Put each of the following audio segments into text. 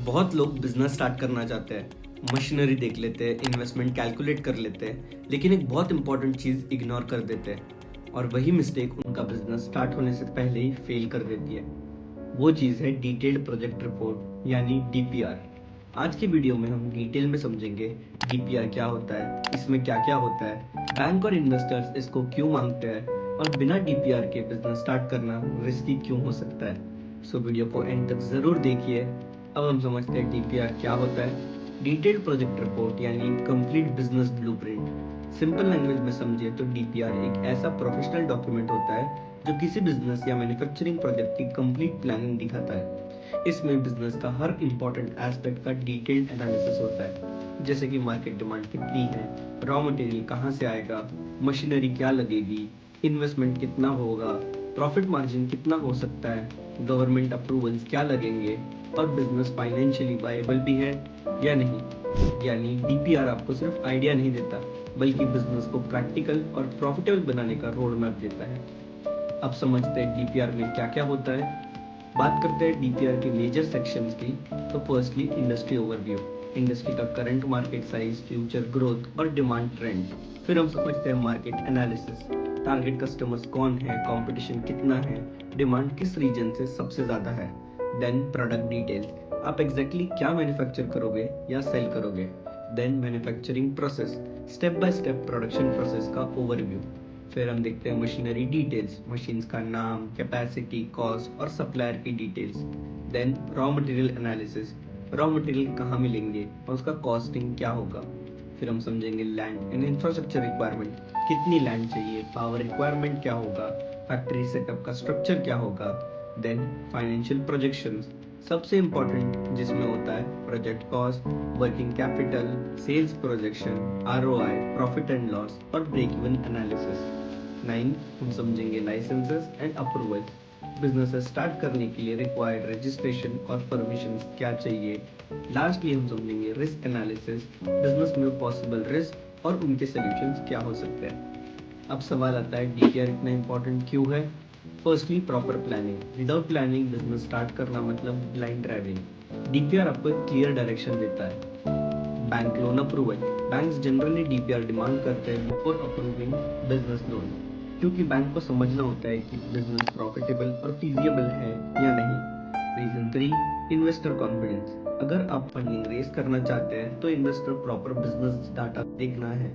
बहुत लोग business start करना चाहते हैं, मशीनरी देख लेते हैं, इन्वेस्टमेंट कैलकुलेट कर लेते हैं, लेकिन एक बहुत इंपॉर्टेंट चीज़ इग्नोर कर देते हैं और वही मिस्टेक उनका बिजनेस स्टार्ट होने से पहले ही फेल कर देती है। वो चीज़ है डिटेल्ड प्रोजेक्ट रिपोर्ट यानी डीपीआर। आज के वीडियो में हम डिटेल में समझेंगे डीपीआर क्या होता है, इसमें क्या क्या होता है, बैंक और इन्वेस्टर्स इसको क्यों मांगते हैं और बिना डीपीआर के बिजनेस स्टार्ट करना रिस्की क्यों हो सकता है। सो वीडियो को एंड तक ज़रूर देखिए। अब हम समझते हैं डीपीआर क्या होता है। डिटेल्ड प्रोजेक्ट रिपोर्ट यानी complete business blueprint. Simple language में समझिए तो डीपीआर एक ऐसा प्रोफेशनल डॉक्यूमेंट होता है जो किसी बिजनेस या मैन्युफैक्चरिंग प्रोजेक्ट की कंप्लीट प्लानिंग दिखाता है। इसमें बिजनेस का हर इंपॉर्टेंट एस्पेक्ट का डिटेल्ड एनालिसिस होता है, जैसे कि मार्केट डिमांड कितनी है, रॉ मटेरियल कहाँ से आएगा, मशीनरी क्या लगेगी, इन्वेस्टमेंट कितना होगा, प्रॉफिट मार्जिन कितना हो सकता है, गवर्नमेंट अप्रूवल्स क्या लगेंगे और बिजनेस फाइनेंशियली वायबल भी है या नहीं। यानी डीपीआर आपको सिर्फ आइडिया नहीं देता, बल्कि बिजनेस को प्रैक्टिकल और प्रॉफिटेबल बनाने का रोड मैप देता है। अब समझते हैं डीपीआर में क्या क्या होता है। बात करते हैं डीपीआर के मेजर सेक्शंस की। तो फर्स्टली इंडस्ट्री ओवरव्यू, इंडस्ट्री का current market size, future growth और डिमांड ट्रेंड। फिर हम समझते हैं मार्केट एनालिसिस, टारगेट कस्टमर्स कौन है, कंपटीशन कितना है, डिमांड किस रीजन से सबसे ज़्यादा है। देन प्रोडक्ट डिटेल्स, आप एग्जैक्टली क्या मैन्युफैक्चर करोगे या सेल करोगे। Then manufacturing process, step by step production process का ओवरव्यू। फिर हम देखते हैं मशीनरी डिटेल्स, मशीन्स का नाम, कैपेसिटी, कॉस्ट और सप्लायर की details. Then raw material analysis, raw material कहाँ मिलेंगे और उसका कॉस्टिंग क्या होगा। फिर हम समझेंगे लैंड एंड इंफ्रास्ट्रक्चर रिक्वायरमेंट, कितनी लैंड चाहिए, पावर रिक्वायरमेंट क्या होगा, फैक्ट्री सेटअप का स्ट्रक्चर क्या होगा। देन फाइनेंशियल प्रोजेक्शंस, सबसे इंपॉर्टेंट जिसमें होता है project cost, working capital, sales projection, ROI, profit and loss और ब्रेक इवन एनालिसिस। 9 हम समझेंगे licences and approval, business start करने के लिए रिक्वायर्ड रजिस्ट्रेशन और परमिशन क्या चाहिए। लास्टली हम समझेंगे रिस्क एनालिसिस, बिजनेस में पॉसिबल रिस्क और उनके सॉल्यूशंस क्या हो सकते हैं। अब सवाल आता है डीपीआर इतना इंपॉर्टेंट क्यों है। Firstly proper planning, without planning business start करना मतलब ब्लाइंड ड्राइविंग। डीपीआर आपको एक क्लियर डायरेक्शन देता है। Bank loan approval, banks generally DPR demand करते हैं बिफोर अप्रूविंग बिजनेस लोन, क्योंकि बैंक को समझना होता है कि बिजनेस प्रॉफिटेबल और फीजिएबल है या नहीं। रीजन 3, इन्वेस्टर कॉन्फिडेंस, अगर आप फंडिंग रेज करना चाहते हैं तो इन्वेस्टर प्रॉपर बिजनेस डाटा देखना है।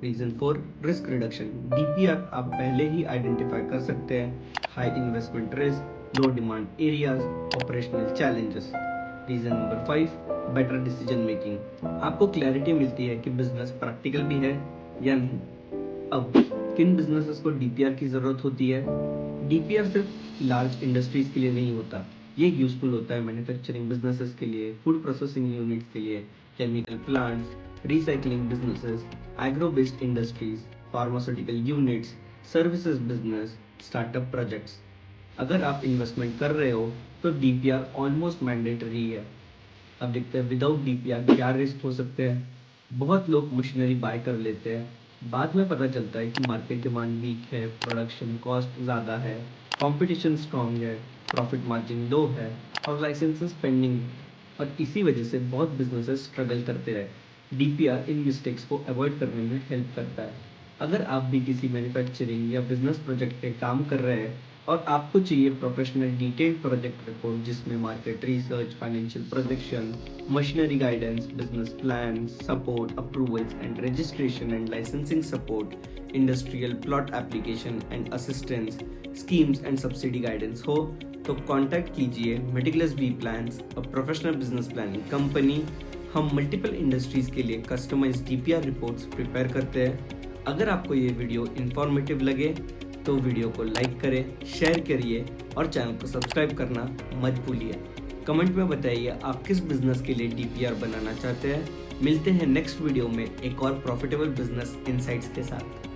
रीजन 4, रिस्क रिडक्शन, डीपीआर आप पहले ही आइडेंटिफाई कर सकते हैं high investment risk, low demand areas, operational challenges. Reason number 5, better decision making, आपको क्लैरिटी मिलती है कि बिजनेस प्रैक्टिकल भी है या नहीं। अब किन बिजनेसेस को डीपीआर की जरूरत होती है। डीपीआर सिर्फ लार्ज इंडस्ट्रीज के लिए नहीं होता, ये यूजफुल होता है मैन्युफैक्चरिंग बिजनेसेस के लिए, फूड प्रोसेसिंग यूनिट्स के लिए, chemical plants, recycling businesses, agro based industries, pharmaceutical units, services business, startup projects. अगर आप इन्वेस्टमेंट कर रहे हो तो डीपीआर ऑलमोस्ट मैंडेटरी है। अब देखते हैं विदाउट डीपीआर क्या रिस्क हो सकते हैं। बहुत लोग मशीनरी बाय कर लेते हैं, बाद में पता चलता है कि मार्केट डिमांड वीक है, प्रोडक्शन कॉस्ट ज़्यादा है, कंपटीशन स्ट्रॉन्ग है, प्रॉफिट मार्जिन लो है और लाइसेंसेस पेंडिंग, और इसी वजह से बहुत बिजनेसेस स्ट्रगल करते रहे। डीपीआर इन मिस्टेक्स को अवॉइड करने में हेल्प करता है। अगर आप भी किसी मैन्युफैक्चरिंग या बिजनेस प्रोजेक्ट पे काम कर रहे हैं और आपको चाहिए प्रोफेशनल डिटेल्ड प्रोजेक्ट रिपोर्ट जिसमें market research, financial projection, machinery guidance, business plan, support, approvals and registration and licensing support, industrial plot application and assistance, schemes and subsidy guidance हो, तो कांटेक्ट कीजिए meticulous B plans, a professional business planning company. हम multiple industries के लिए customised DPR reports prepare करते हैं। अगर आपको ये वीडियो इन्फॉर्मेटिव लगे तो वीडियो को लाइक करें, शेयर करिए और चैनल को सब्सक्राइब करना मत भूलिए। कमेंट में बताइए आप किस बिजनेस के लिए डीपीआर बनाना चाहते हैं। मिलते हैं नेक्स्ट वीडियो में एक और प्रॉफिटेबल बिजनेस इनसाइट्स के साथ।